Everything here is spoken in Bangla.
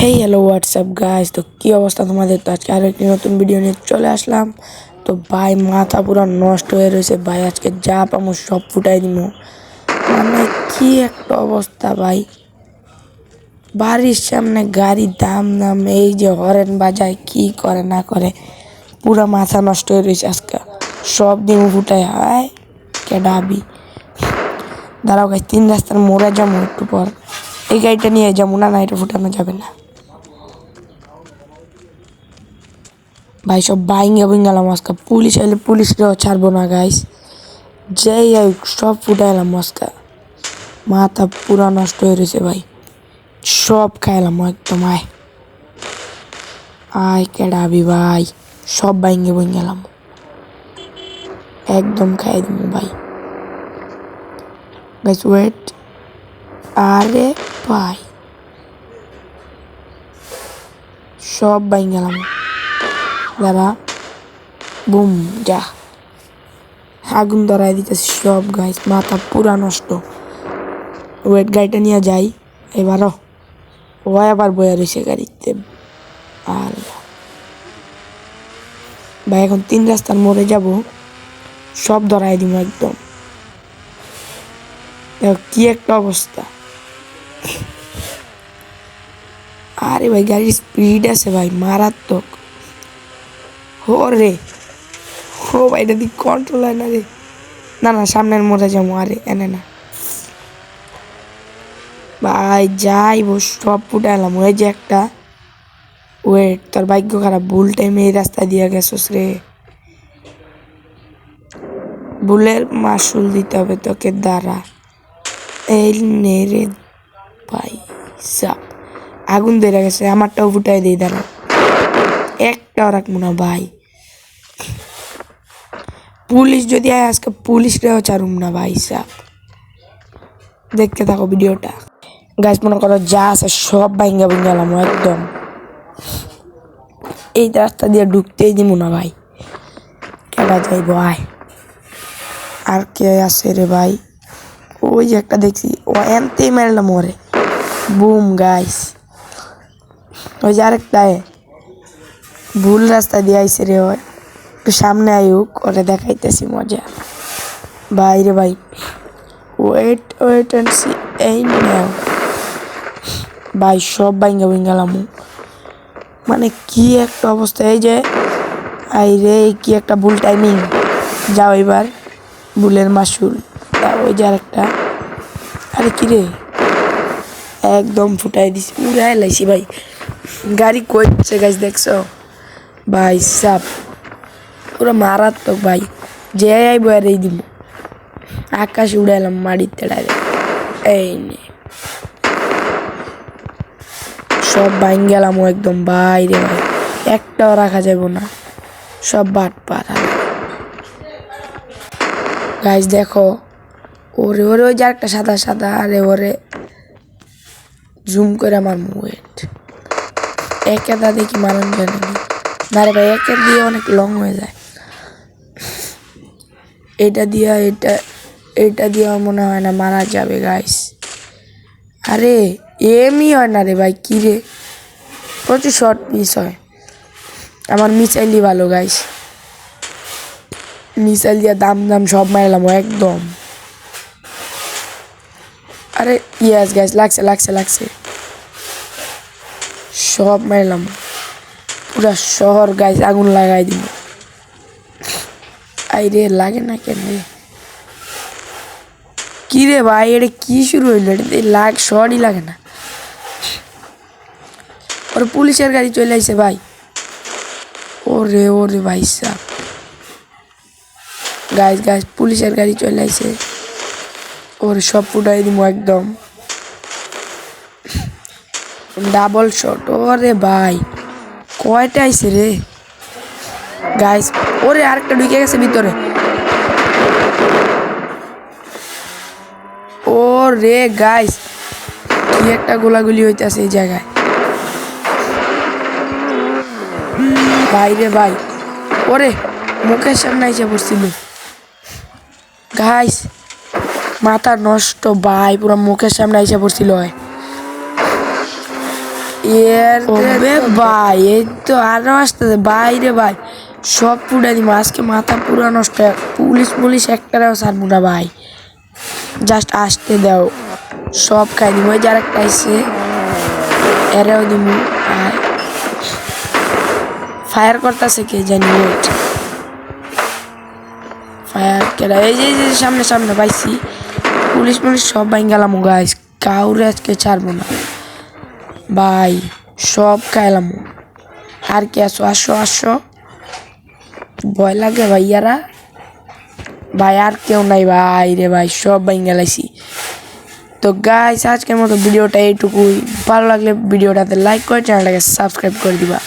হেই হ্যালো হোয়াটসঅ্যাপ গাইস, তো কী অবস্থা তোমাদের? তো আজকে আরও একটি নতুন ভিডিও নিয়ে চলে আসলাম। তো ভাই মাথা পুরো নষ্ট হয়ে রয়েছে ভাই, আজকে যা পামো সব ফুটাই দিব। মানে কি একটা অবস্থা ভাই, বাড়ির সামনে গাড়ি দাম দাম এই যে হরেন বাজায় কি করে না করে, পুরো মাথা নষ্ট হয়ে রয়েছে আজকে। সব দিন ফুটাই হয় কে ডাবি। দাঁড়াও গাছ, 3 রাস্তার মোড়ে যাবো একটু পর, এই গাড়িটা নিয়ে যাবো। না না, এটা ফুটানো যাবে না ভাই, সব বাইঙ্গা গেলাম আজকে। পুলিশ এলে পুলিশরাও ছাড়বো না গাইস, যেই সব ফুটাইলাম আজকে। মাথা পুরা নষ্ট হয়ে রয়েছে ভাই, সব খাইলাম একদম। আয় আয় কেডাবি ভাই, সব বাইঙ্গে গেলাম একদম, খাই দিব ভাই। গাইস ওয়েট, আরে ভাই সব বাইঙ্গে গেলাম। দাঁড়া, বুম যা, আগুন ধরাই দিতেছি সব গাইস, মাথা পুরা নষ্ট। ওয়েট, গাড়িটা নিয়ে যাই এবারও। ও আবার বয়া রয়েছে গাড়িতে। আর ভাই এখন 3 রাস্তার মোড়ে যাব, সব ধরাই দিব একদম। দেখো কি একটা অবস্থা। আরে ভাই গাড়ির স্পিড আছে ভাই, মারাত্মক। হো রে, হো ভাই, এটা দিক কন্ট্রোল হয় না রে। না না, সামনের মোড়ে যাবো। আরে এনে না ভাই, যাইব সব ফুটাইলাম। ওই যে একটা, ওয়েট, তোর ভাগ্য খারাপ, ভুল টাইমে এই রাস্তা দিয়ে গেছস রে। ভুলের মাসুল দিতে হবে তোকে, দাঁড়া। এই নে রে ভাই সাপ, আগুন ধরে গেছে, আমারটাও ফুটাই দিই। দাঁড়া, একটাও রাখবো না ভাই। পুলিশ যদি আয় আজকে, পুলিশরাও ছাড়ুম না ভাই সাপ। দেখতে থাকো ভিডিওটা গাছ, মনে করো যা আছে সব ভাঙ্গা গেলাম একদম। এই রাস্তা দিয়ে ঢুকতেই দিব না ভাই, কেডা যাইব। আয়, আর কে আছে রে ভাই? ওই যে একটা দেখছি, ও এনতেই মারলাম ওরে, বুম গাইস। ওই যে আরেকটা ভুল রাস্তা দিয়ে আইসে রে, ওই একটু সামনে আয়ুক, ওরে দেখাইতেছি মজা ভাই রে ভাই। ওয়েট ওয়েট অ্যান্ড সি, এই নাও ভাই, সব ভাঙ্গা গেলাম। মানে কি একটা অবস্থা। এই যে আই রে, কি একটা ভুল টাইমিং। যাও এবার, ভুলের মাসুল। ওই যে আরেকটা, আরে কি রে, একদম ফুটাই দিছি, উড়াই লাইছি ভাই। গাড়ি কইছে গাছ, দেখছো ভাই সাপ, পুরো মারাত্মক ভাই। যে আইব আর এই দিব, আকাশে উড়াইলাম মাটিতে ডাইরেক্ট। এই নে সব বাইন গেলাম একদম ভাই রে ভাই, একটাও রাখা যাব না, সব বাট পার। গাইস দেখো, ওরে ওরে ওই যে একটা সাদা সাদা, আরে ওরে জুম করে আমার ওয়েট, একেদা দেখি মারণ যায় না। না রে ভাই, একের দিয়ে অনেক লং হয়ে যায়। এটা দিয়ে এটা দিয়ে মনে হয় না মারা যাবে গাইস। আরে এমই হয় না রে ভাই, কি রে, প্রচুর শর্ট মিস হয়। আমার মিসাইলই ভালো গাইস, মিসাইল দিয়ে দাম দাম সব মারলাম একদম। আরে ইয়েস গাইস, লাগছে লাগছে লাগছে, সব মারলাম। পুরা শহর গাইস আগুন লাগাই দিব। আই রে, লাগে না কেন রে? কি রে ভাই, এটা কি শুরু হইলো? এটা শহরই লাগে না। ওর পুলিশের গাড়ি চলে আসছে ভাই। ওরে ওরে ভাই সাহ, গাইস গাইস, পুলিশের গাড়ি চলে আসছে। ওর সব ফুটাই দিব একদম, ডাবল শট। ওরে ভাই, কয়টা আইছে রে গাইস? ওরে আরেকটা ঢুকে গেছে ভিতরে। ও রে গাইস, কি একটা গোলাগুলি হইতেছে এই জায়গায় ভাই রে ভাই। ওরে মুখের সামনে এসে পড়ছিল গাইস, মাথা নষ্ট ভাই, পুরো মুখের সামনে এসে পড়ছিল। এর ভাই এই তো আরো আসতেছে বাইরে ভাই সব পুড়ে দিব আজকে মাথা পুরা নষ্ট পুলিশ একটাও ছাড়বো না ভাই জাস্ট আসতে দাও সব খাই দিব ওই যারা খাইছে এরাও দিব ফায়ার করতেছে কে জানি ওয়েট ফায়ার কেডা এই যে সামনে পাইছি পুলিশ সব বাইন গেলাম গাইস কাউরে আজকে ছাড়বো না ভাই সব খাইলাম আর কি আসো ভয় লাগে ভাইয়ারা ভাই আর কেউ নাই ভাই রে ভাই সব বাইন গেলাইছি তো গাইস আজকের মতো ভিডিওটা এইটুকুই ভালো লাগলে ভিডিওটাতে লাইক করে চ্যানেলটাকে সাবস্ক্রাইব করে দিবা